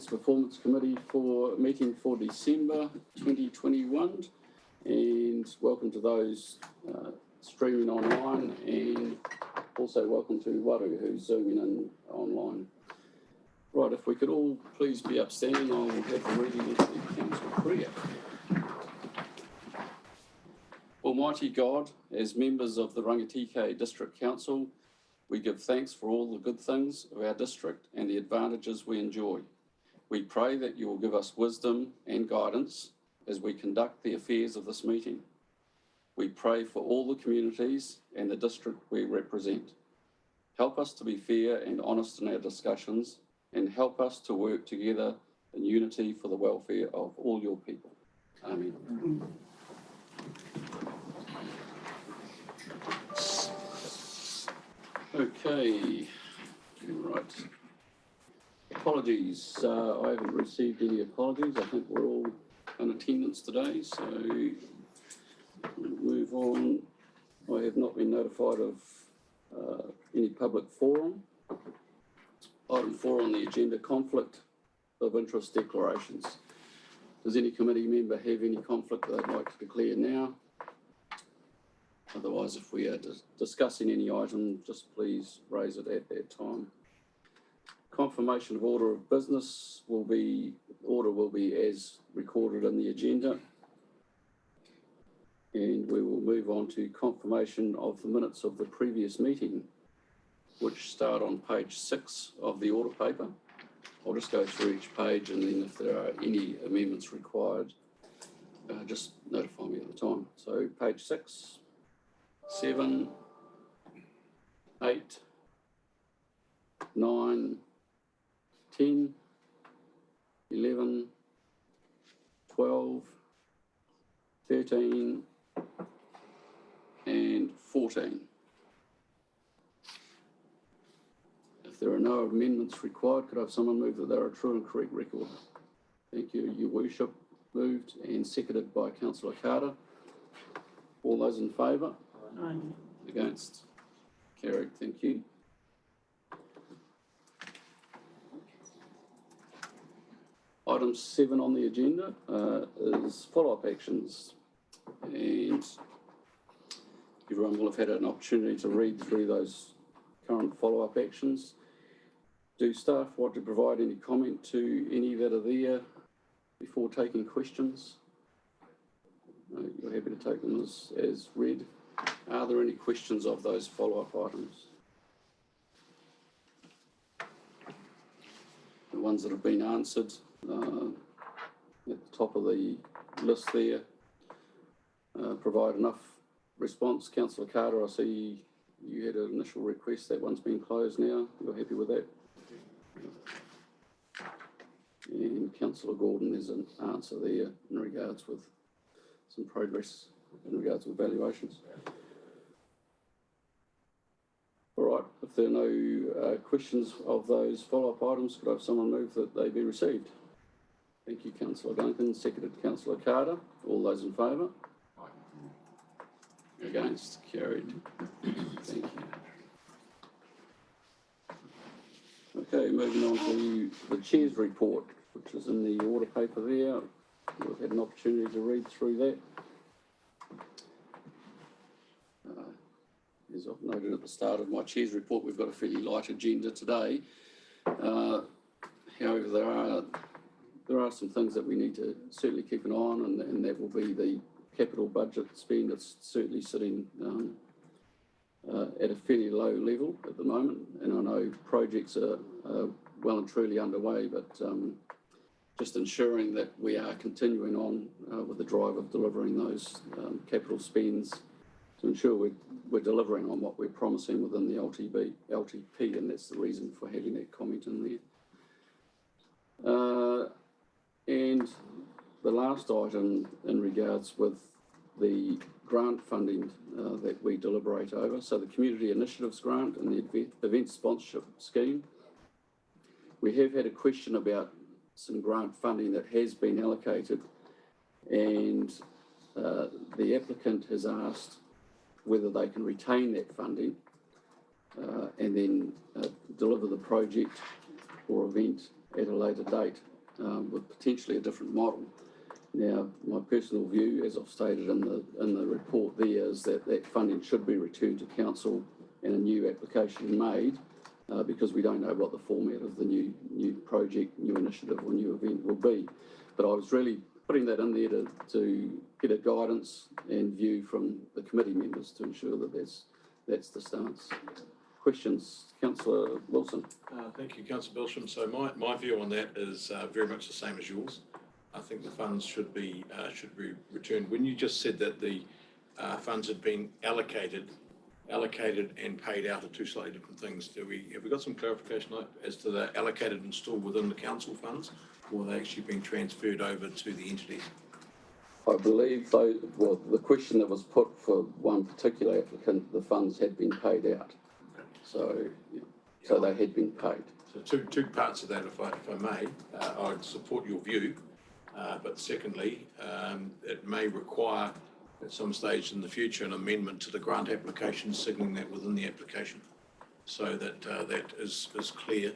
Performance Committee for meeting for December 2021, and welcome to those streaming online, and also welcome to Waru who's zooming in online. Right, if we could all please be upstanding, I will have the reading of the Council Prayer. Almighty God, as members of the Rangitikei District Council, we give thanks for all the good things of our district and the advantages we enjoy. We pray that you will give us wisdom and guidance as we conduct the affairs of this meeting. We pray for all the communities and the district we represent. Help us to be fair and honest in our discussions, and help us to work together in unity for the welfare of all your people. Amen. Okay, right. Apologies, I haven't received any apologies. I think we're all in attendance today, so we'll move on. I have not been notified of any public forum. Item 4 on the agenda, conflict of interest declarations. Does any committee member have any conflict that they'd like to declare now? Otherwise, if we are discussing any item, just please raise it at that time. Confirmation of order of business will be as recorded in the agenda. And we will move on to confirmation of the minutes of the previous meeting, which start on page 6 of the order paper. I'll just go through each page, and then if there are any amendments required, just notify me at the time. So page 6, 7, 8, 9, 10, 11, 12, 13, and 14. If there are no amendments required, could I have someone move that they are a true and correct record? Thank you. Your worship. Moved and seconded by Councillor Carter. All those in favour? Aye. Against? Carried. Thank you. Item 7 on the agenda is follow-up actions, and everyone will have had an opportunity to read through those current follow-up actions. Do staff want to provide any comment to any that are there before taking questions? No, you're happy to take them as read. Are there any questions of those follow-up items? The ones that have been answered at the top of the list there provide enough response. Councillor Carter, I see you had an initial request. That one's been closed now. You're happy with that? And Councillor Gordon, there's an answer there in regards with some progress in regards to evaluations. All right, if there are no questions of those follow-up items, could I have someone move that they be received? Thank you, Councillor Duncan. Seconded, Councillor Carter. All those in favour? Against? Carried. Thank you. Okay, moving on to the Chair's report, which is in the order paper there. We've had an opportunity to read through that. As I've noted at the start of my Chair's report, we've got a fairly light agenda today. However, there are some things that we need to certainly keep an eye on, and that will be the capital budget spend. It's certainly sitting at a fairly low level at the moment, and I know projects are well and truly underway, but just ensuring that we are continuing on with the drive of delivering those capital spends to ensure we're delivering on what we're promising within the LTP, and that's the reason for having that comment in there. And the last item in regards with the grant funding that we deliberate over, so the Community Initiatives Grant and the Event Sponsorship Scheme. We have had a question about some grant funding that has been allocated, and the applicant has asked whether they can retain that funding and then deliver the project or event at a later date. with potentially a different model. Now, my personal view, as I've stated in the report there, is that that funding should be returned to council and a new application made, because we don't know what the format of the new project, new initiative or new event will be. But I was really putting that in there to get a guidance and view from the committee members to ensure that that's the stance. Questions? Councillor Wilson. Thank you, Councillor Belsham. So my view on that is very much the same as yours. I think the funds should be returned. When you just said that the funds had been allocated and paid out are two slightly different things, have we got some clarification as to the allocated and still within the council funds, or are they actually being transferred over to the entities? I believe the question that was put for one particular applicant, the funds had been paid out. Okay. So they had been paid. So two parts of that, if I may. I'd support your view. But secondly, it may require at some stage in the future an amendment to the grant application, signalling that within the application, so that that is clear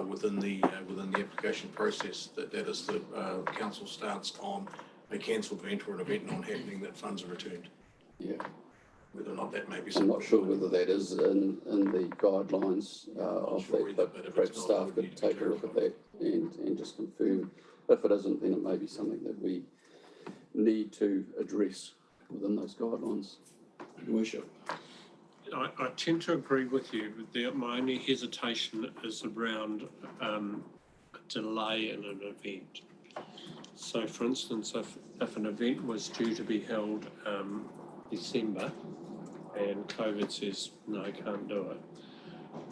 within the application process that is the council stance on a cancelled event or an event not happening, that funds are returned. Yeah. Whether or not that may be. I'm not sure whether that is in the guidelines of that, but perhaps staff could take a look at that and just confirm. If it isn't, then it may be something that we need to address within those guidelines. Your Worship. I tend to agree with you. My only hesitation is around a delay in an event. So, for instance, if an event was due to be held December and COVID says, no, can't do it,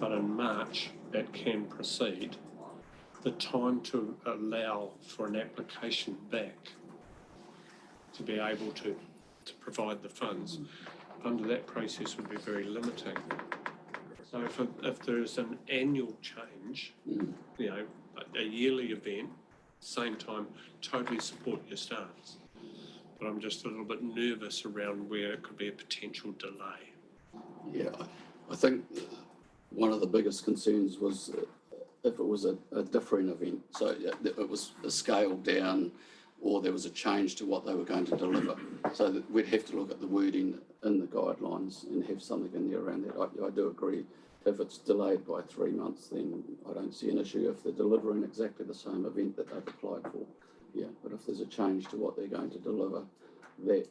but in March it can proceed, the time to allow for an application back to be able to provide the funds under that process would be very limiting. So if there is an annual change, you know, a yearly event, same time, totally support your stance. But I'm just a little bit nervous around where it could be a potential delay. Yeah, I think one of the biggest concerns was if it was a differing event, so it was scaled down or there was a change to what they were going to deliver. So that we'd have to look at the wording in the guidelines and have something in there around that. I do agree. If it's delayed by 3 months, then I don't see an issue. If they're delivering exactly the same event that they've applied for, yeah. But if there's a change to what they're going to deliver, that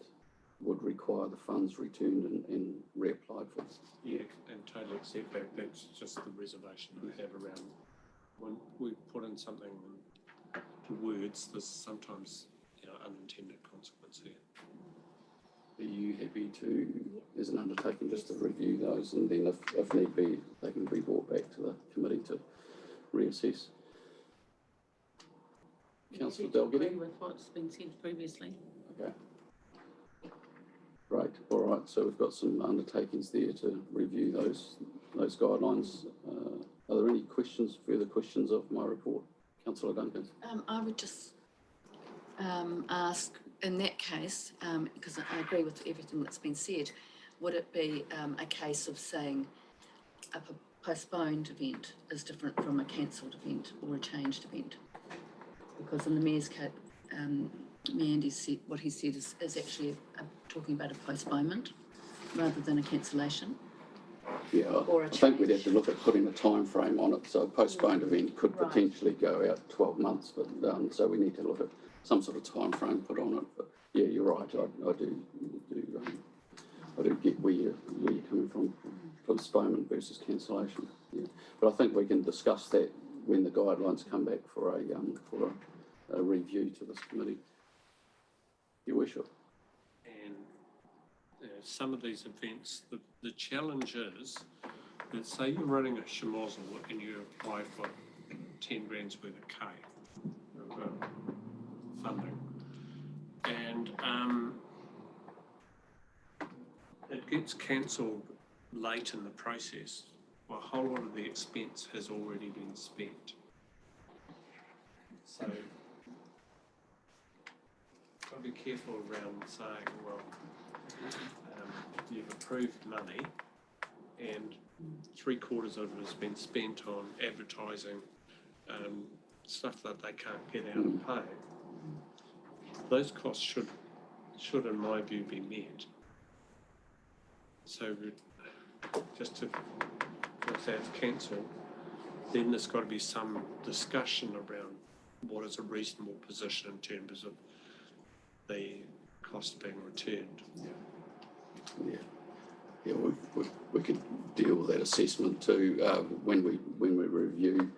would require the funds returned and reapplied for. Yeah, and totally accept that. That's just the reservation I have around when we put in something to words. There's sometimes, you know, unintended consequence here. Are you happy to, as an undertaking, just to review those, and then if need be, they can be brought back to the committee to reassess? Councillor Dalgety? Agree with what's been said previously. Okay. Great. All right. So we've got some undertakings there to review those guidelines. Are there any further questions of my report? Councillor Duncan. I would just ask, in that case, because I agree with everything that's been said, would it be a case of saying a postponed event is different from a cancelled event or a changed event? Because in the Mayor's case, Mayor Andy said what he said is actually talking about a postponement rather than a cancellation. Yeah, I think we'd have to look at putting a time frame on it. So a postponed event could potentially go out 12 months, but so we need to look at some sort of time frame put on it. But yeah, you're right. I do get where you're coming from, postponement versus cancellation. Yeah, but I think we can discuss that when the guidelines come back for a review to this committee. Your Worship. And some of these events, the challenge is that say you're running a schmozzle and you apply for 10 grand's worth of K of funding, and it gets cancelled late in the process. Well, a whole lot of the expense has already been spent. So got to be careful around saying, well, you've approved money and 3/4 of it has been spent on advertising, stuff that they can't get out and pay, those costs should, in my view, be met. So just to say it's cancelled, then there's got to be some discussion around what is a reasonable position in terms of the cost being returned. Yeah, we could deal with that assessment too when we review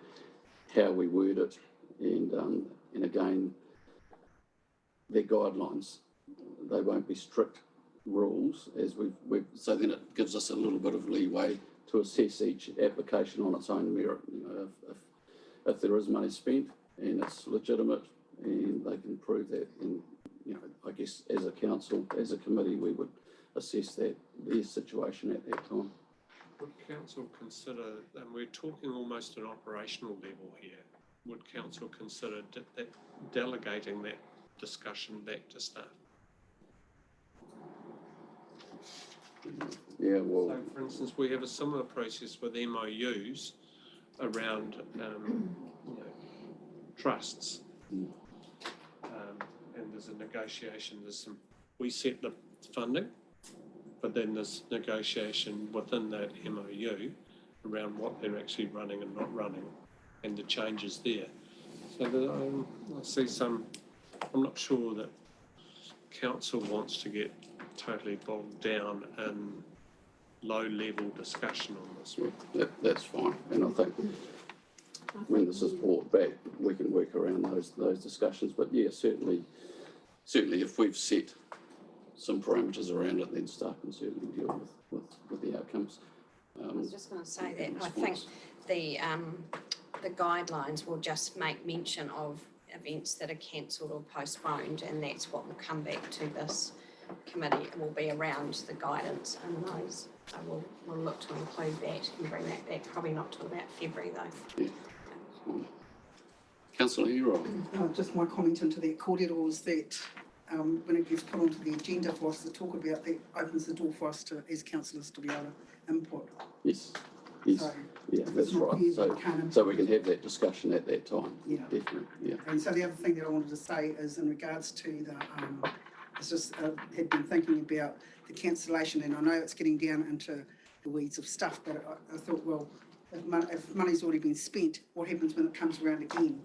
how we word it, and again, they're guidelines. They won't be strict rules, as we've so then it gives us a little bit of leeway to assess each application on its own merit. You know, if there is money spent and it's legitimate and they can prove that, and you know, I guess as a council, as a committee, we would assess that their situation at that time. Would council consider, and we're talking almost an operational level here, would council consider delegating that discussion back to staff? Yeah, well, So, for instance, we have a similar process with MOUs around trusts, and there's a negotiation. We set the funding, but then there's negotiation within that MOU around what they're actually running and not running, and the changes there. So I see some. I'm not sure that council wants to get totally bogged down in low-level discussion on this one. that's fine, and I think when this is brought back, we can work around those discussions. But yeah, certainly, if we've set some parameters around it, then staff can certainly deal with the outcomes. I was just going to say that I think the guidelines will just make mention of events that are cancelled or postponed, and that's what will come back to this committee. It will be around the guidance and those. So we'll look to include that and bring that back, probably not till about February though. Yeah. Councillor Hero. Just my comment into that corridor was that when it gets put onto the agenda for us to talk about, that opens the door for us to, as councillors, to be able to input. Yes. So, yeah, that's right. So we can have that discussion at that time. Yeah. Definitely. Yeah. And so the other thing that I wanted to say is in regards to the, it's just had been thinking about the cancellation, and I know it's getting down into the weeds of stuff, but I thought, well, if money's already been spent, what happens when it comes around again?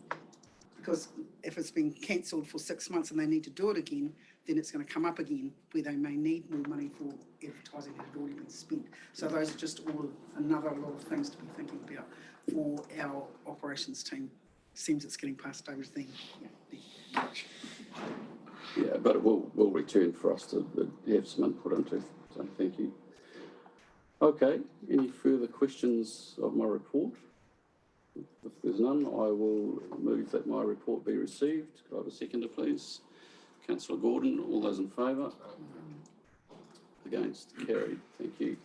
Because if it's been cancelled for 6 months and they need to do it again, then it's going to come up again where they may need more money for advertising that had already been spent. So those are just all another lot of things to be thinking about for our operations team. Seems it's getting past everything. Yeah, but it will return for us to have some input into. So thank you. Okay, any further questions of my report? If there's none, I will move that my report be received. Could I have a seconder, please? Councillor Gordon, all those in favour? Against? Carried. Thank you.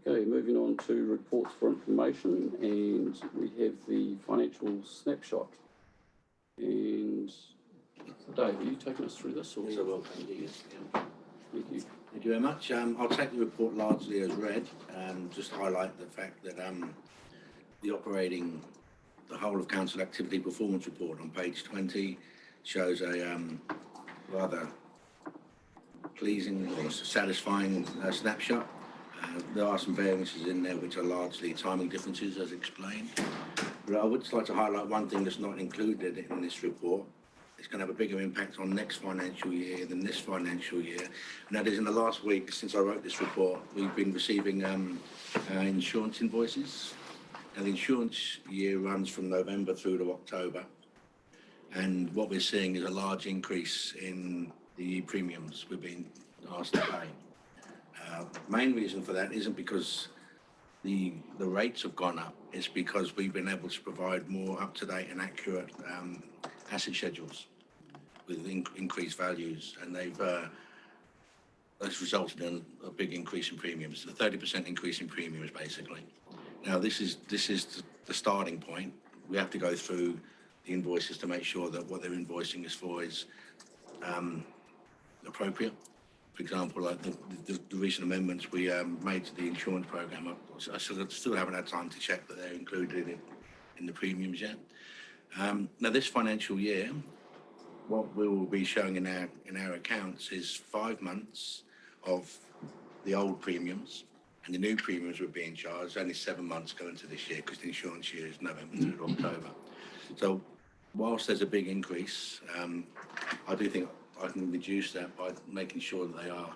Okay, moving on to reports for information, and we have the financial snapshot. And Dave, are you taking us through this? Or? Yes, I will. Thank you. Thank you. Thank you very much. I'll take the report largely as read, just highlight the fact that the whole of council activity performance report on page 20 shows a rather pleasing or satisfying snapshot. There are some variances in there which are largely timing differences as explained. But I would just like to highlight one thing that's not included in this report. It's going to have a bigger impact on next financial year than this financial year. And that is, in the last week since I wrote this report, we've been receiving insurance invoices. And the insurance year runs from November through to October. And what we're seeing is a large increase in the premiums we're being asked to pay. Main reason for that isn't because the rates have gone up. It's because we've been able to provide more up-to-date and accurate asset schedules with increased values, and that's resulted in a big increase in premiums, a 30% increase in premiums basically. Now this is the starting point. We have to go through the invoices to make sure that what they're invoicing us for is appropriate. For example, like the recent amendments we made to the insurance program, I still haven't had time to check that they're included in the premiums yet. Now, this financial year, what we will be showing in our accounts is 5 months of the old premiums, and the new premiums were being charged only 7 months going to this year, because the insurance year is November through to October. So whilst there's a big increase, I do think I can reduce that by making sure that they are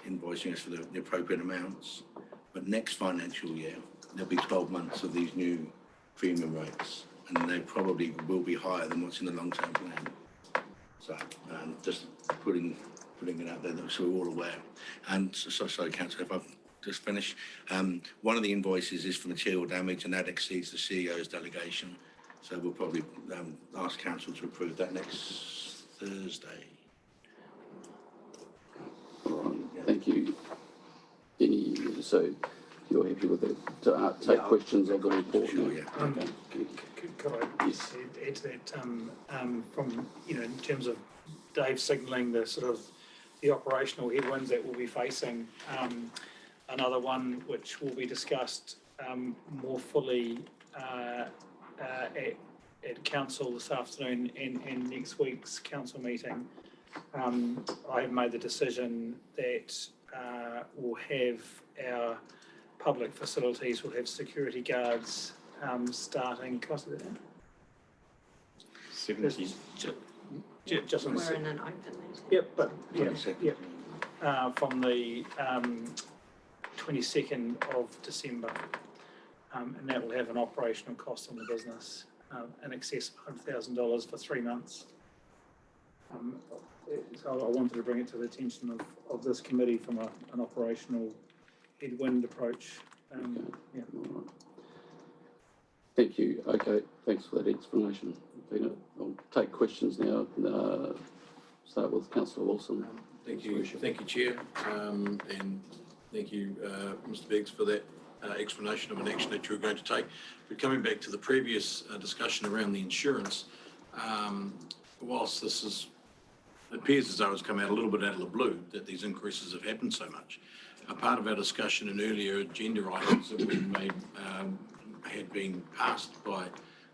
invoicing us for the appropriate amounts. But next financial year, there'll be 12 months of these new premium rates, and they probably will be higher than what's in the long-term plan. So just putting it out there so we're all aware. And sorry, Councillor, if I've just finished. One of the invoices is for material damage, and that exceeds the CEO's delegation. So we'll probably ask Council to approve that next Thursday. All right, thank you. So you're happy with that? To take questions of the report? Sure, yeah. Okay. Could I just add to that, from, in terms of Dave signalling the sort of the operational headwinds that we'll be facing, another one which will be discussed more fully at council this afternoon and next week's council meeting. I have made the decision that we'll have our public facilities will have security guards starting. Can I say that now? 70. Just on the We're in an open meeting. Yep, but yeah, 22nd. yep. From the 22nd of December, and that will have an operational cost on the business in excess of $100,000 for 3 months. So I wanted to bring it to the attention of this committee from an operational headwind approach. Yeah. All right. Thank you. Okay, thanks for that explanation, Peter. I'll take questions now. Start with Councillor Wilson. Thank you, Chair, and thank you, Mr. Beggs, for that explanation of an action that you were going to take. But coming back to the previous discussion around the insurance, whilst it appears as though it's come out a little bit out of the blue that these increases have happened so much, a part of our discussion in earlier agenda items that we made had been passed by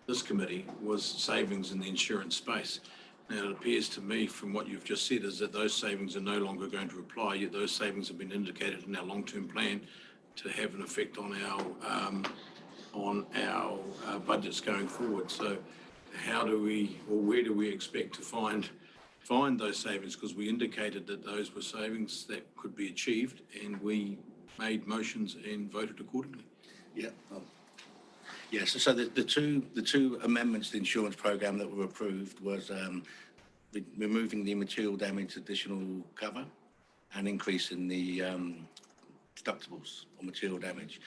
this committee was savings in the insurance space. Now, it appears to me from what you've just said is that those savings are no longer going to apply, yet those savings have been indicated in our long-term plan to have an effect on our budgets going forward. So how do we, or where do we expect to find those savings? Because we indicated that those were savings that could be achieved, and we made motions and voted accordingly. Yeah. Yes. So the two amendments to the insurance program that were approved was removing the material damage additional cover and increasing the deductibles on material damage.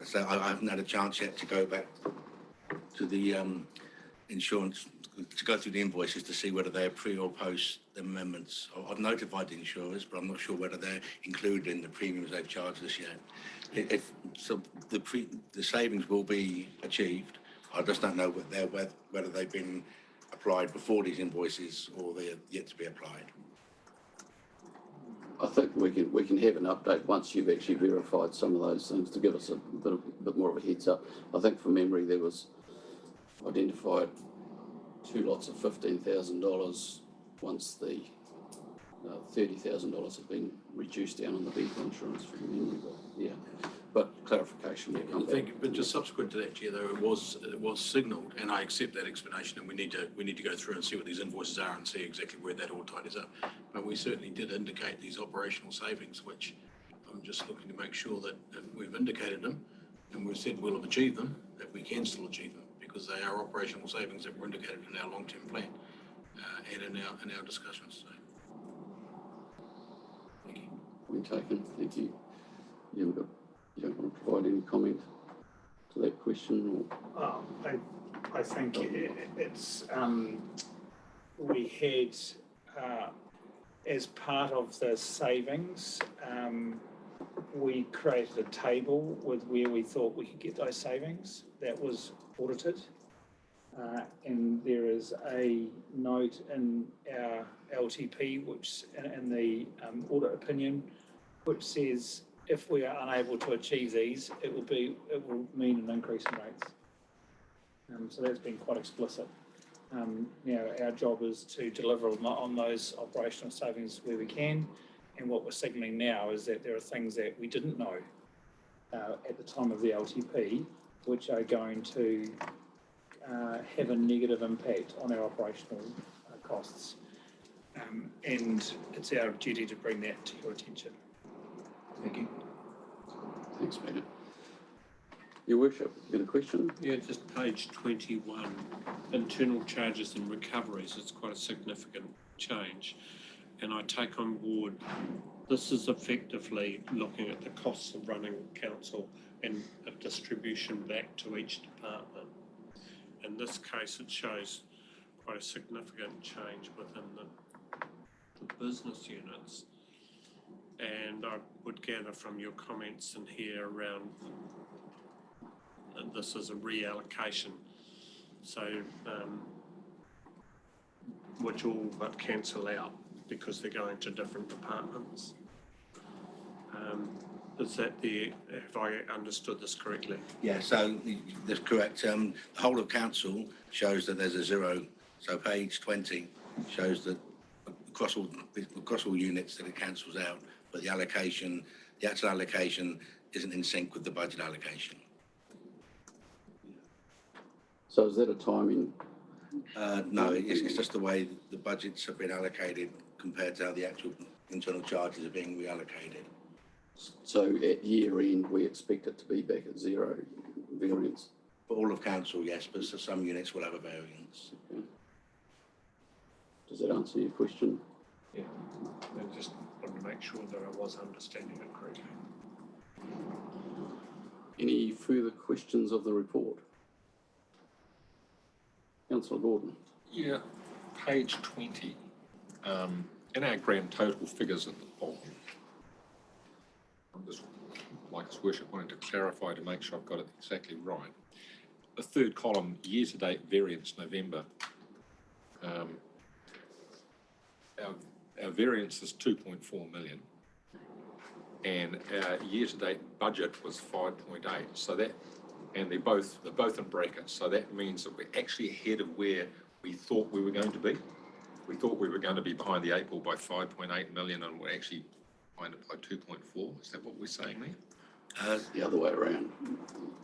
So I haven't had a chance yet to go back to the insurance, to go through the invoices to see whether they're pre or post the amendments. I've notified the insurers, but I'm not sure whether they're included in the premiums they've charged us yet. So the savings will be achieved. I just don't know whether they've been applied before these invoices or they're yet to be applied. I think we can have an update once you've actually verified some of those things to give us a bit more of a heads up. I think from memory there was identified 2 lots of $15,000 once the $30,000 have been reduced down on the vehicle insurance from memory. Yeah, but clarification will come back. Thank you. But just subsequent to that, Chair, though, it was signalled, and I accept that explanation, and we need to go through and see what these invoices are and see exactly where that all ties up. But we certainly did indicate these operational savings, which I'm just looking to make sure that we've indicated them, and we've said we'll have achieved them, that we can still achieve them, because they are operational savings that were indicated in our long-term plan and in our discussions. So, thank you. Point taken. Thank you. You don't want to provide any comment to that question? Or? I think it's we had as part of the savings, we created a table with where we thought we could get those savings. That was audited, and there is a note in our LTP, which in the audit opinion, which says if we are unable to achieve these, it will mean an increase in rates. So that's been quite explicit. Our job is to deliver on those operational savings where we can. And what we're signalling now is that there are things that we didn't know at the time of the LTP, which are going to have a negative impact on our operational costs. And it's our duty to bring that to your attention. Thank you. Thanks, Peter. Your Worship, you got a question? Yeah, just page 21, internal charges and recoveries. It's quite a significant change. And I take on board, this is effectively looking at the costs of running council and a distribution back to each department. In this case, it shows quite a significant change within the business units. And I would gather from your comments in here around this is a reallocation, so which all but cancel out because they're going to different departments. Is that have I understood this correctly? Yeah, so that's correct. The whole of council shows that there's a zero. So page 20 shows that across all units that it cancels out, but the actual allocation isn't in sync with the budget allocation. So is that a timing? No, it's just the way the budgets have been allocated compared to how the actual internal charges are being reallocated. So at year end, we expect it to be back at zero variance? For all of council, yes, but some units will have a variance. Okay. Does that answer your question? Yeah, I just wanted to make sure that I was understanding it correctly. Any further questions of the report? Councillor Gordon. Yeah, page 20, in our grand total figures at the bottom, I'm just, like His Worship, wanting to clarify to make sure I've got it exactly right. The third column, year-to-date variance November, our variance is 2.4 million, and our year-to-date budget was 5.8. So that, and they're both in brackets. So that means that we're actually ahead of where we thought we were going to be. We thought we were going to be behind the 8 ball by 5.8 million, and we're actually behind it by 2.4. Is that what we're saying there? The other way around.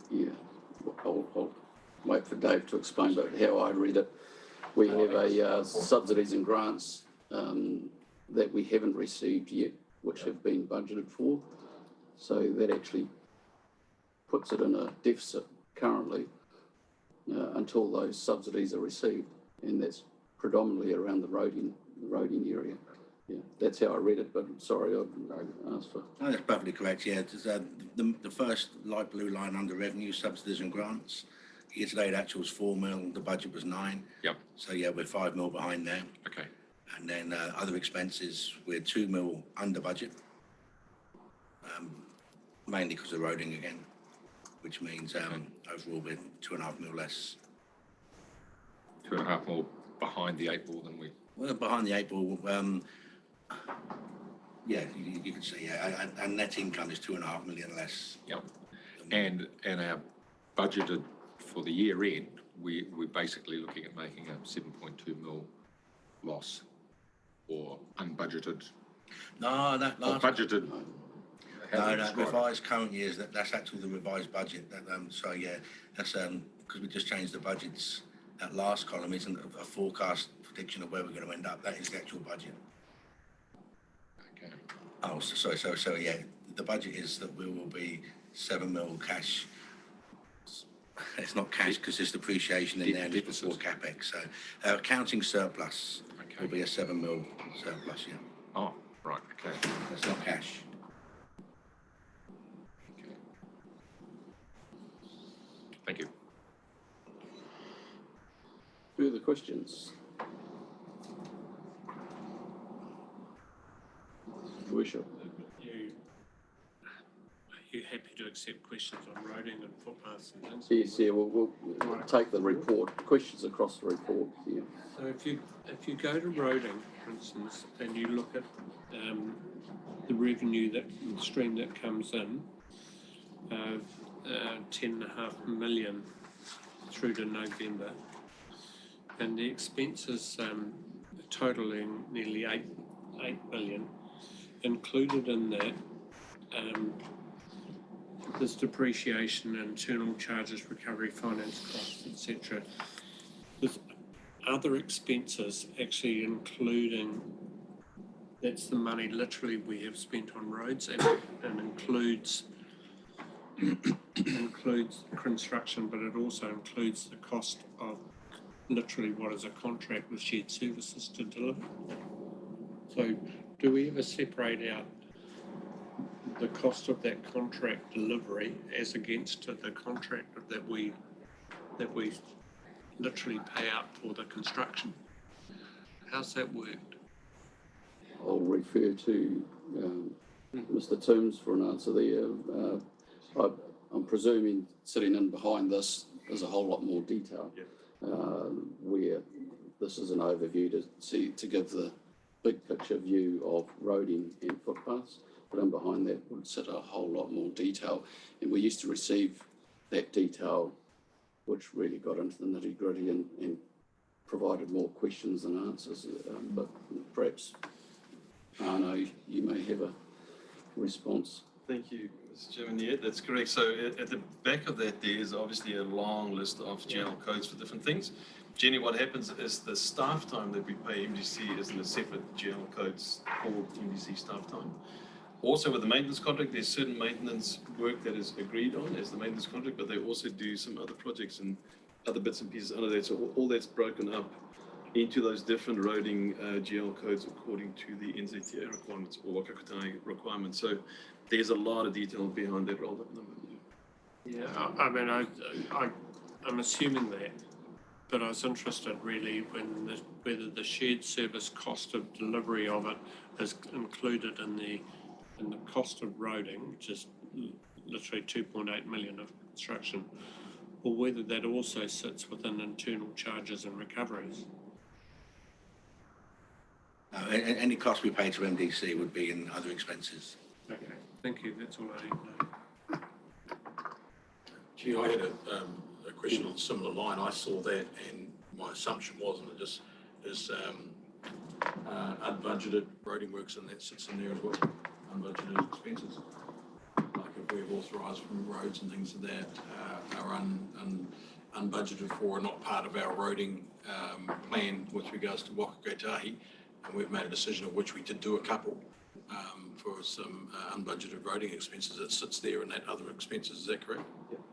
Yeah. I'll wait for Dave to explain, but how I read it, we have a subsidies and grants that we haven't received yet, which have been budgeted for. So that actually puts it in a deficit currently until those subsidies are received, and that's predominantly around the roading area. Yeah, that's how I read it, but sorry, I asked for... No, that's perfectly correct, yeah. It's, the first light blue line under revenue, subsidies and grants, year-to-date actual was 4 mil, the budget was 9. Yep. So yeah, we're 5 mil behind there. Okay. And then other expenses, we're 2 mil under budget, mainly because of roading again, which means overall we're 2.5 mil less. 2.5 more behind the 8 ball than we... Well, behind the 8 ball, yeah, you can see, yeah, and net income is 2.5 million less. Yep. And our budgeted for the year end, we're basically looking at making a 7.2 mil loss, or unbudgeted. No, that last... budgeted. No, revised current years, that's actually the revised budget. So yeah, that's because we just changed the budgets. That last column isn't a forecast prediction of where we're going to end up. That is the actual budget. Okay. Oh, so yeah, the budget is that we will be 7 mil cash. It's not cash because there's depreciation in there and it's before capex. So our accounting surplus will be a 7 mil surplus, yeah. Oh, right, okay. That's not cash. Okay. Thank you. Further questions? Worship. Are you happy to accept questions on roading and footpaths and things? Yes, yeah, we'll take the report, questions across the report, yeah. So if you go to roading, for instance, and you look at the revenue stream that comes in of 10.5 million, through to November, and the expenses totaling nearly 8 million. Included in that, there's depreciation, internal charges, recovery, finance costs, etc. There's other expenses actually including, that's the money literally we have spent on roads, and includes construction, but it also includes the cost of literally what is a contract with shared services to deliver. So do we ever separate out the cost of that contract delivery as against the contractor that we literally pay out for the construction? How's that worked? I'll refer to Mr. Toombs for an answer there. I'm presuming sitting in behind this is a whole lot more detail, where this is an overview to give the big picture view of roading and footpaths, but in behind that would sit a whole lot more detail. And we used to receive that detail, which really got into the nitty gritty and provided more questions than answers. But perhaps, Arno, you may have a response. Thank you, Mr. Chairman. Yeah, that's correct. So at the back of that, there is obviously a long list of GL codes for different things. Generally, what happens is the staff time that we pay MDC is in a separate GL codes called MDC staff time. Also, with the maintenance contract, there's certain maintenance work that is agreed on as the maintenance contract, but they also do some other projects and other bits and pieces under that. So all that's broken up into those different roading GL codes according to the NZTA requirements or Wakakotai requirements. So there's a lot of detail behind that rolled up number. Yeah, I mean, I'm assuming that, but I was interested really when whether the shared service cost of delivery of it is included in the cost of roading, which is literally 2.8 million of construction, or whether that also sits within internal charges and recoveries. Any cost we pay to MDC would be in other expenses. Okay, thank you. That's all I need to know. Gee, I had a question on a similar line. I saw that, and my assumption was, and it just is unbudgeted roading works, and that sits in there as well. Unbudgeted expenses, like if we've authorised from roads and things like that, are unbudgeted for, not part of our roading plan with regards to Wakakotai, and we've made a decision of which we did do a couple for some unbudgeted roading expenses. It sits there in that other expenses. Is that correct?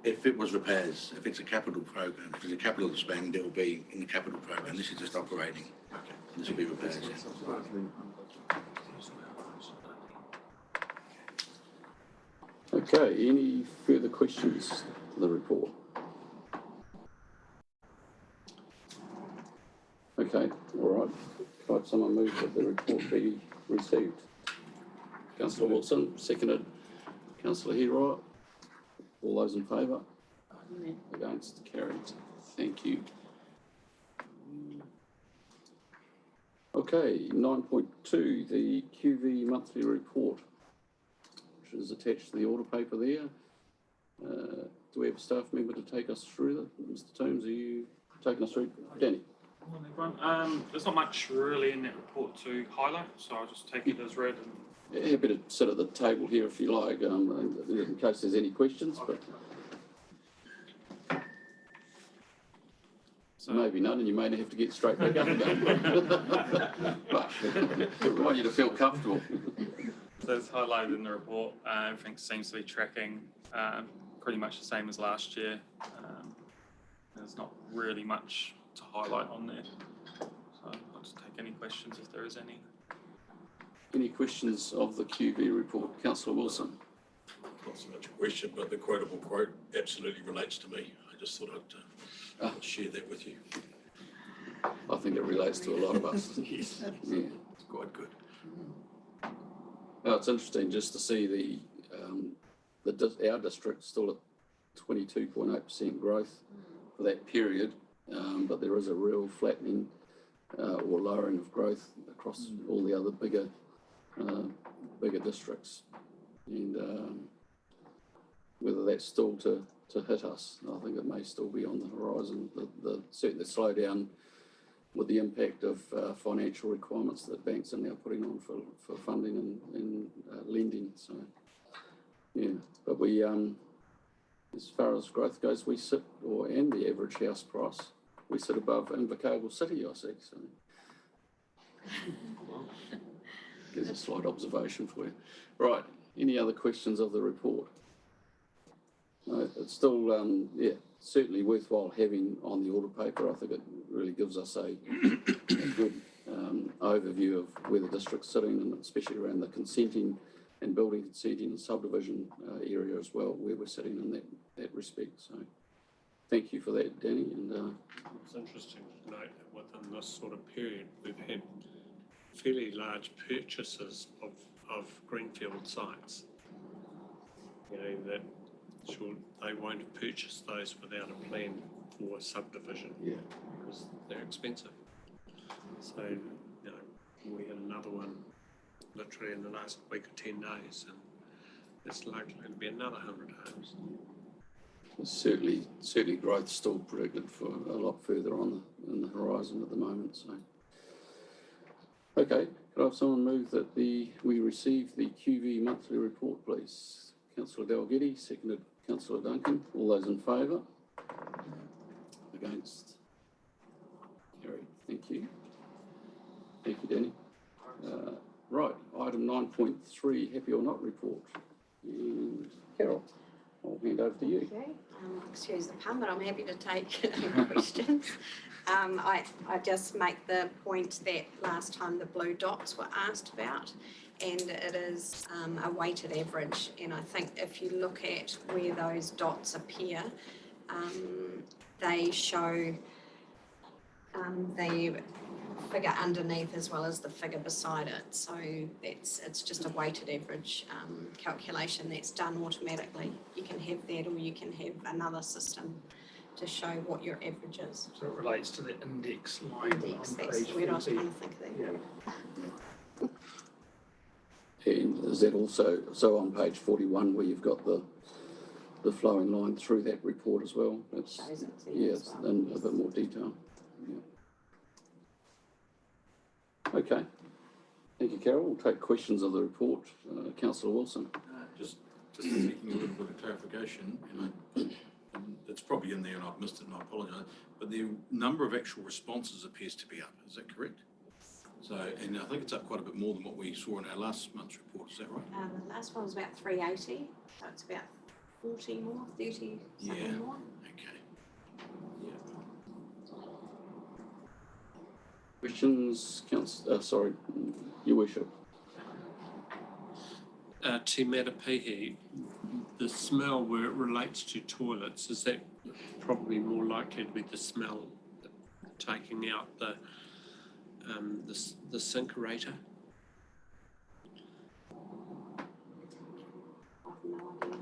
If it was repairs, if it's a capital program, if it's a capital spend, it will be in the capital program. This is just operating. Okay. This will be repairs. Okay, any further questions to the report? Okay, all right. Can I have someone move that the report be received? Councillor Wilson, seconded. Councillor Hero, all those in favour? Against, carried. Thank you. Okay, 9.2, the QV monthly report, which is attached to the order paper there. Do we have a staff member to take us through that? Mr. Toombs, are you taking us through? Danny? Morning, everyone. There's not much really in that report to highlight, so I'll just take it as read. And Happy to sit at the table here if you like, in case there's any questions, but so, maybe none, and you may have to get straight back up again. But I want you to feel comfortable. so it's highlighted in the report. Everything seems to be tracking pretty much the same as last year. There's not really much to highlight on there. So I'll just take any questions if there is any. Any questions of the QV report? Councillor Wilson. Not so much a question, but the quotable quote absolutely relates to me. I just thought I'd share that with you. I think it relates to a lot of us. Yes. Yeah. It's quite good. Well, it's interesting just to see our district still at 22.8% growth for that period, but there is a real flattening or lowering of growth across all the other bigger districts, and whether that's still to hit us. I think it may still be on the horizon. Certainly the slowdown with the impact of financial requirements that banks are now putting on for funding and lending. So, yeah, but we, as far as growth goes, we sit, and the average house price, we sit above Invercargill City, I see. So, there's a slight observation for you. Right, any other questions of the report? No, it's still, certainly worthwhile having on the order paper. I think it really gives us a good overview of where the district's sitting, and especially around the consenting and building consenting and subdivision area as well, where we're sitting in that respect. So thank you for that, Danny. And it's interesting to note that within this sort of period, we've had fairly large purchases of greenfield sites. You know, that sure they won't have purchased those without a plan for subdivision. Yeah. Because they're expensive. So, you know, we had another one literally in the last week or 10 days, and it's likely to be another 100 homes. Certainly growth still predicted for a lot further on in the horizon at the moment. So, okay, could I have someone move that we receive the QV monthly report, please? Councillor Dalgety, seconded Councillor Duncan. All those in favour? Against? Carried. Thank you. Thank you, Danny. Right, item 9.3, happy or not report. And Carol, I'll hand over to you. Okay, excuse the pun, but I'm happy to take questions. I just make the point that last time the blue dots were asked about, and it is a weighted average. And I think if you look at where those dots appear, they show the figure underneath as well as the figure beside it. So it's just a weighted average calculation that's done automatically. You can have that, or you can have another system to show what your average is. So it relates to the index line Index, on that's page the word I was 40. trying to think there. Yeah. And is that also, so on page 41 where you've got the flowing line through that report as well? That's, Shows it there yeah, as it's well. in a bit more detail. Yeah. Okay. Thank you, Carol. We'll take questions of the report. Councillor Wilson. Just seeking a little bit of clarification, and it's probably in there and I've missed it and I apologise, but the number of actual responses appears to be up. Is that correct? So, and I think it's up quite a bit more than what we saw in our last month's report. Is that right? The last one was about 380, so it's about 40 more, 30 something Yeah. more. Okay. Questions, sorry, Your Worship. Te Matapihi, the smell where it relates to toilets, is that probably more likely to be the smell taking out the sinkerator? I've no idea.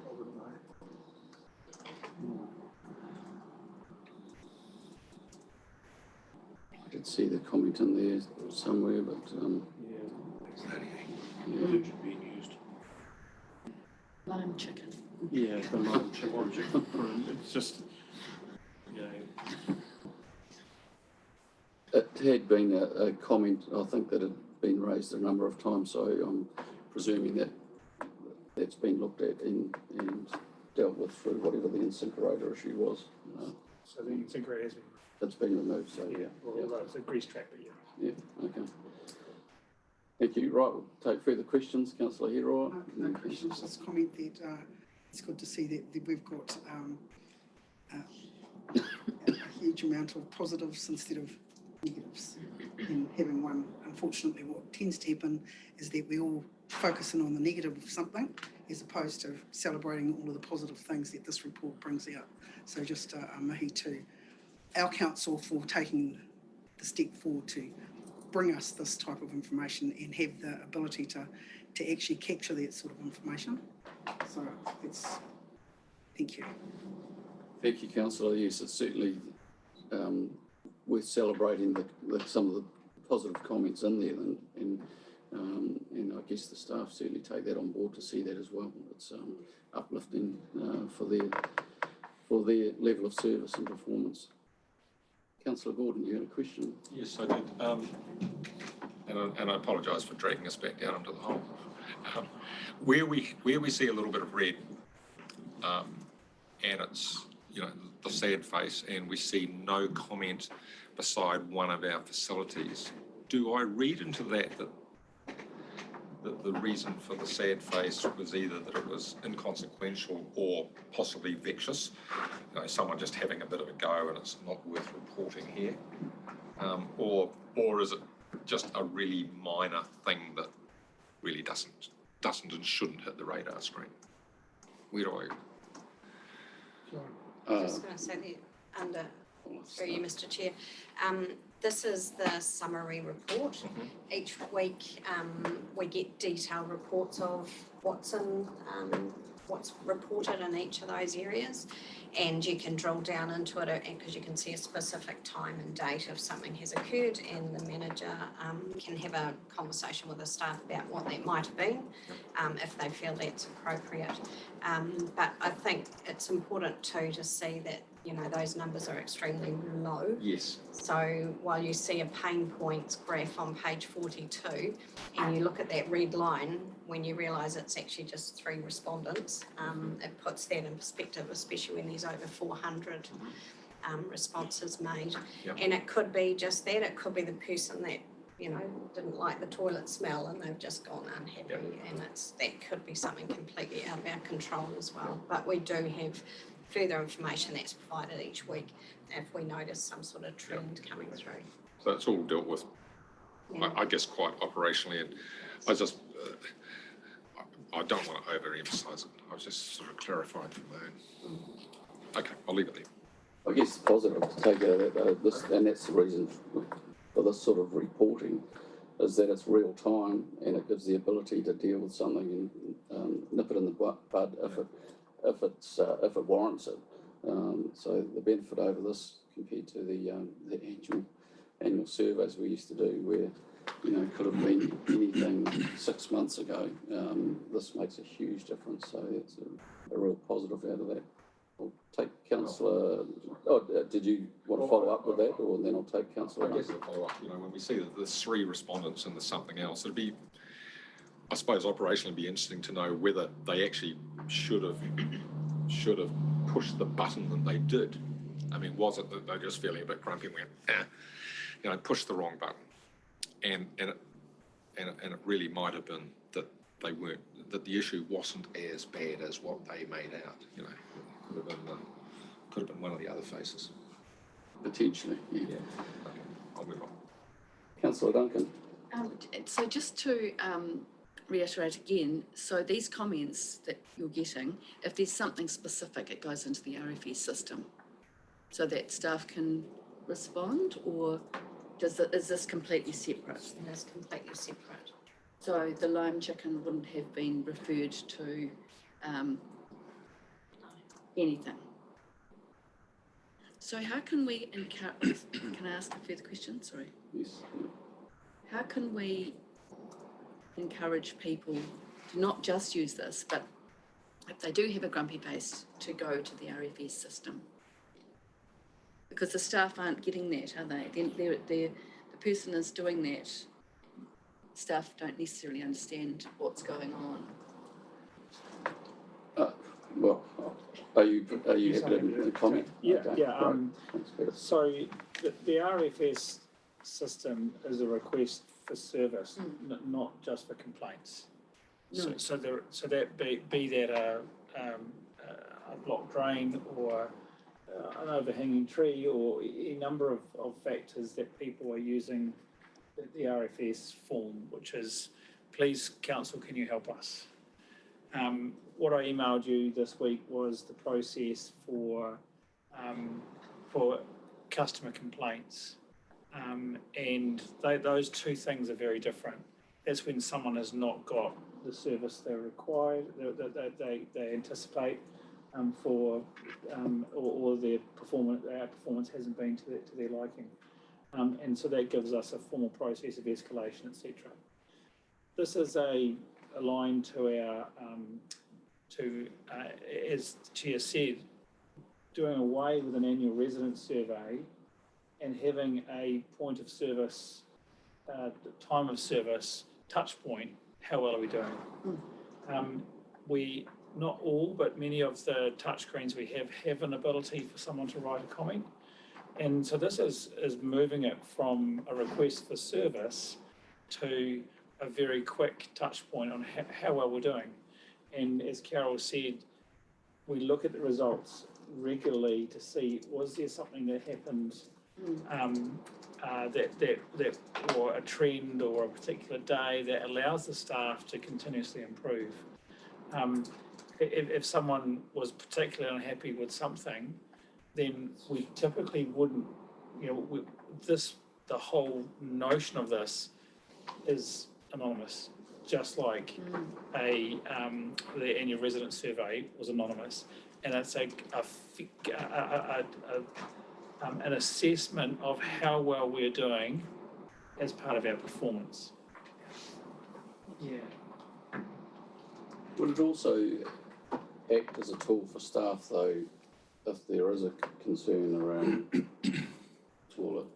I did see the comment in there somewhere, but It's 38. yeah. Being used. Lime chicken. Yeah, the lime chicken. It's just, you know. It had been a comment, I think, that had been raised a number of times, so I'm presuming that that's been looked at and dealt with through whatever the incinerator issue was. So the incinerator has been, It's been removed, so yeah. although it's a grease trap, but yeah. Yeah, okay. Thank you. Right, we'll take further questions. Councillor Heroy. No questions, just comment that it's good to see that we've got a huge amount of positives instead of negatives in having one. Unfortunately, what tends to happen is that we all focus in on the negative of something as opposed to celebrating all of the positive things that this report brings out. So just mahi to our council for taking the step forward to bring us this type of information and have the ability to actually capture that sort of information. So it's, thank you. Thank you, Councillor. Yes, it's certainly worth celebrating some of the positive comments in there, and I guess the staff certainly take that on board to see that as well. It's uplifting for for their level of service and performance. Councillor Gordon, you had a question? Yes, I did. And I apologise for dragging us back down into the hole. Where we see a little bit of red, and it's, you know, the sad face, and we see no comment beside one of our facilities, do I read into that the reason for the sad face was either that it was inconsequential or possibly vexatious, you know, someone just having a bit of a go and it's not worth reporting here, or is it just a really minor thing that really doesn't and shouldn't hit the radar screen? Where do I? I was just going to say that under, through you, Mr. Chair, this is the summary report. Each week we get detailed reports of what's reported in each of those areas, and you can drill down into it because you can see a specific time and date if something has occurred, and the manager can have a conversation with the staff about what that might have been, if they feel that's appropriate. But I think it's important too to see that, you know, those numbers are extremely low. Yes. So while you see a pain points graph on page 42 and you look at that red line, when you realise it's actually just 3 respondents, it puts that in perspective, especially when there's over 400 responses made. Yep. And it could be just that, it could be the person that, you know, didn't like the toilet smell and they've just gone unhappy, Yep. and that could be something completely out of our control as well. But we do have further information that's provided each week if we notice some sort of trend coming through. So it's all dealt with, Yeah. I guess, quite operationally, and I just, I don't want to overemphasise it. I was just sort of clarifying from there. Okay, I'll leave it there. I guess the positive to take out of that, this, and that's the reason for this sort of reporting, is that it's real time and it gives the ability to deal with something and nip it in the bud if it warrants it. So the benefit over this compared to the annual surveys we used to do, where, you know, could have been anything 6 months ago, this makes a huge difference. So it's a real positive out of that. I'll take Councillor. Oh, did you want to follow up with that, or then I'll take Councillor? I guess I'll follow up. You know, when we see that there's 3 respondents and there's something else, it'd be, I suppose, operationally be interesting to know whether they actually should have pushed the button that they did. I mean, was it that they're just feeling a bit grumpy and went, you know, pushed the wrong button, and it really might have been that they weren't, that the issue wasn't as bad as what they made out. You know, could have been one of the other faces. Potentially, yeah. Okay, I'll move on. Councillor Duncan. So just to reiterate again, so these comments that you're getting, if there's something specific, it goes into the RFS system so that staff can respond, or is this completely separate? It is completely separate. So the lime chicken wouldn't have been referred to anything. So how can we encourage, can I ask a further question? Sorry. Yes. How can we encourage people to not just use this, but if they do have a grumpy face, to go to the RFS system? Because the staff aren't getting that, are they? The person is doing that. Staff don't necessarily understand what's going on. Well, are you happy to comment? Yeah, Okay, yeah. great. Thanks, Peter. So the RFS system is a request for service, not just for complaints. No. So that be that a blocked drain or an overhanging tree, or a number of factors that people are using the RFS form, which is, please council, can you help us? What I emailed you this week was the process for customer complaints, and those 2 things are very different. That's when someone has not got the service they're required, that they anticipate for, or their performance hasn't been to their liking, and so that gives us a formal process of escalation, etc. This is aligned to our as the Chair said, doing away with an annual resident survey and having a point of service, time of service, touch point, how well are we doing? We, not all, but many of the touchscreens we have an ability for someone to write a comment. And so this is moving it from a request for service to a very quick touch point on how well we're doing. And as Carol said, we look at the results regularly to see, was there something that happened that or a trend or a particular day that allows the staff to continuously improve. If someone was particularly unhappy with something, then we typically wouldn't, the whole notion of this is anonymous, just like the annual resident survey was anonymous, and it's an assessment of how well we're doing as part of our performance. Yeah. Would it also act as a tool for staff, though, if there is a concern around toilet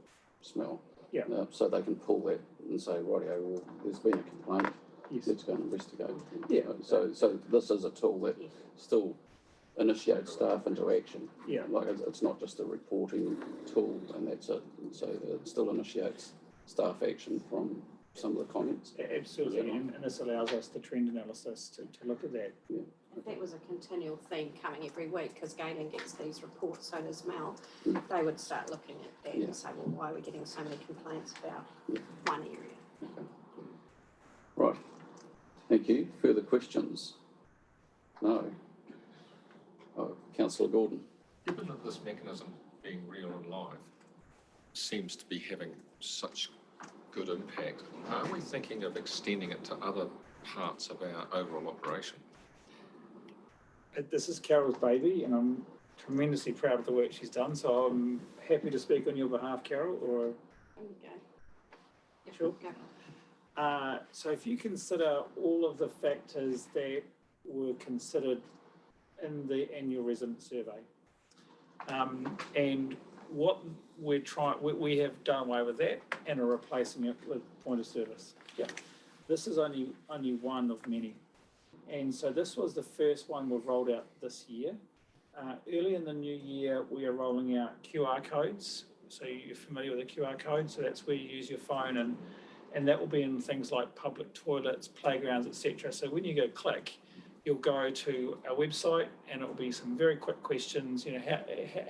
smell? Yeah. So they can pull that and say, rightio, well, there's been a complaint, Yes. let's go and investigate. Yeah. So this is a tool that still initiates staff into action. Yeah. Like it's not just a reporting tool and that's it. So it still initiates staff action from some of the comments. Absolutely, and this allows us the trend analysis to look at that. Yeah. That was a continual theme coming every week, because Galen gets these reports, so does Mel. They would start looking at that and say, well, why are we getting so many complaints about one area? Okay. Right. Thank you. Further questions? No. Oh, Councillor Gordon. Given that this mechanism being real and live seems to be having such good impact, are we thinking of extending it to other parts of our overall operation? This is Carol's baby, and I'm tremendously proud of the work she's done, so I'm happy to speak on your behalf, Carol, or... Sure. So if you consider all of the factors that were considered in the annual resident survey, and what we're trying, we have done away with that and are replacing it with point of service. Yeah, this is only one of many, and so this was the first one we've rolled out this year. Early in the new year, we are rolling out QR codes. So you're familiar with the QR code, so that's where you use your phone, and that will be in things like public toilets, playgrounds, etc. So when you go click, you'll go to our website and it will be some very quick questions,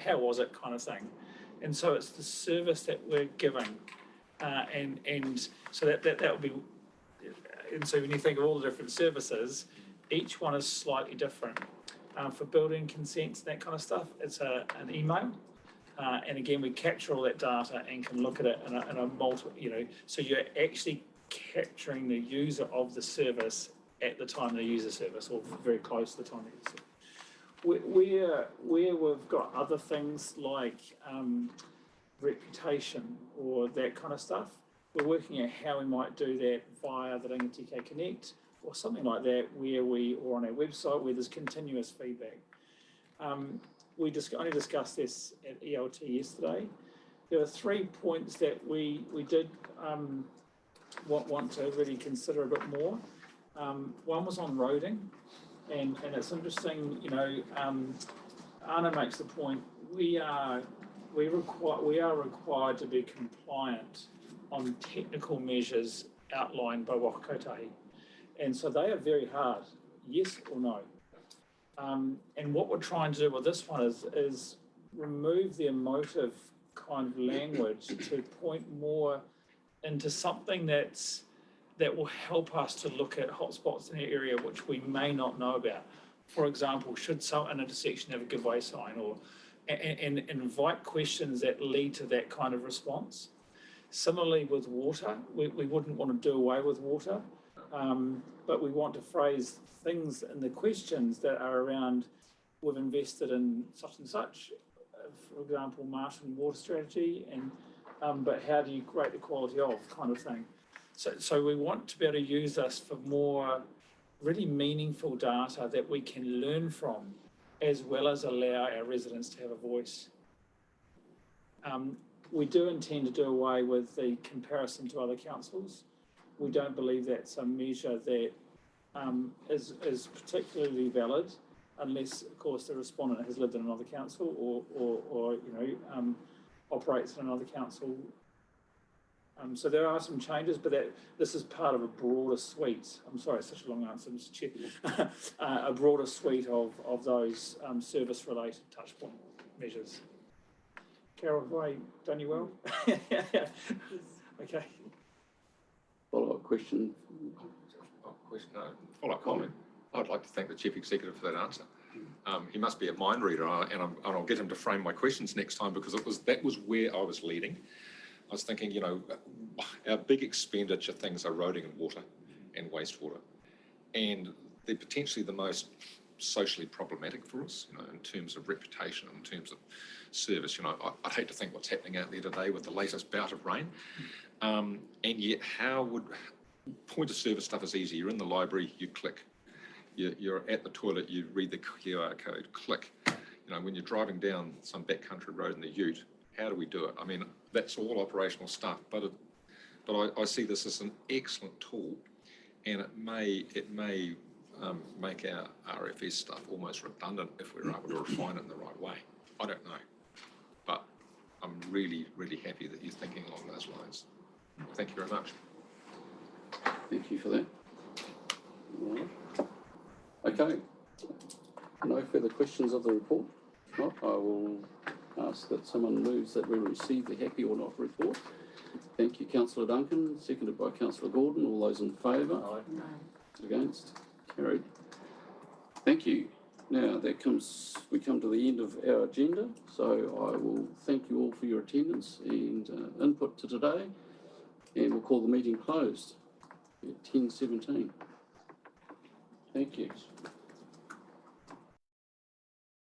how was it kind of thing. And so it's the service that we're giving. And so that will be, and so when you think of all the different services, each one is slightly different. For building consents, that kind of stuff, it's an email. And again, we capture all that data and can look at it in a multi, so you're actually capturing the user of the service at the time they use the service, or very close to the time they use it. Where we've got other things like reputation or that kind of stuff, we're working out how we might do that via the Rangitikei Connect or something like that, or on our website where there's continuous feedback. We only discussed this at ELT yesterday. There are 3 points that we did want to really consider a bit more. One was on roading, and it's interesting, Anna makes the point, we are required to be compliant on technical measures outlined by Waka Kotahi. And so they are very hard, yes or no. And what we're trying to do with this one is remove the emotive kind of language to point more into something that will help us to look at hotspots in the area which we may not know about. For example, should an intersection have a give way sign, and invite questions that lead to that kind of response. Similarly with water, we wouldn't want to do away with water, but we want to phrase things in the questions that are around, we've invested in such and such, for example, Martin water strategy, and but how do you rate the quality of kind of thing. So we want to be able to use this for more really meaningful data that we can learn from as well as allow our residents to have a voice. We do intend to do away with the comparison to other councils. We don't believe that's a measure that is particularly valid, unless, of course, the respondent has lived in another council or operates in another council. So there are some changes, but this is part of a broader suite. I'm sorry, it's such a long answer, Mr. Chair. A broader suite of those service-related touchpoint measures. Carol, have I done you well? Okay. Follow-up question. Follow-up comment. I'd like to thank the Chief Executive for that answer. He must be a mind reader, and I'll get him to frame my questions next time, because that was where I was leading. I was thinking, you know, our big expenditure things are roading and water and wastewater, and they're potentially the most socially problematic for us, you know, in terms of reputation, in terms of service. You know, I'd hate to think what's happening out there today with the latest bout of rain, and yet how would point of service stuff is easy. You're in the library, you click. You're at the toilet, you read the QR code, click. You know, when you're driving down some backcountry road in the Ute, how do we do it? I mean, that's all operational stuff, but I see this as an excellent tool, and it may make our RFS stuff almost redundant if we're able to refine it in the right way. I don't know, but I'm really, really happy that you're thinking along those lines. Thank you very much. Thank you for that. All right. Okay. No further questions of the report. If not, I will ask that someone moves that we receive the happy or not report. Thank you, Councillor Duncan, seconded by Councillor Gordon. All those in favour? No. Against? Carried. Thank you. Now we come to the end of our agenda, so I will thank you all for your attendance and input to today, and we'll call the meeting closed at 10:17. Thank you.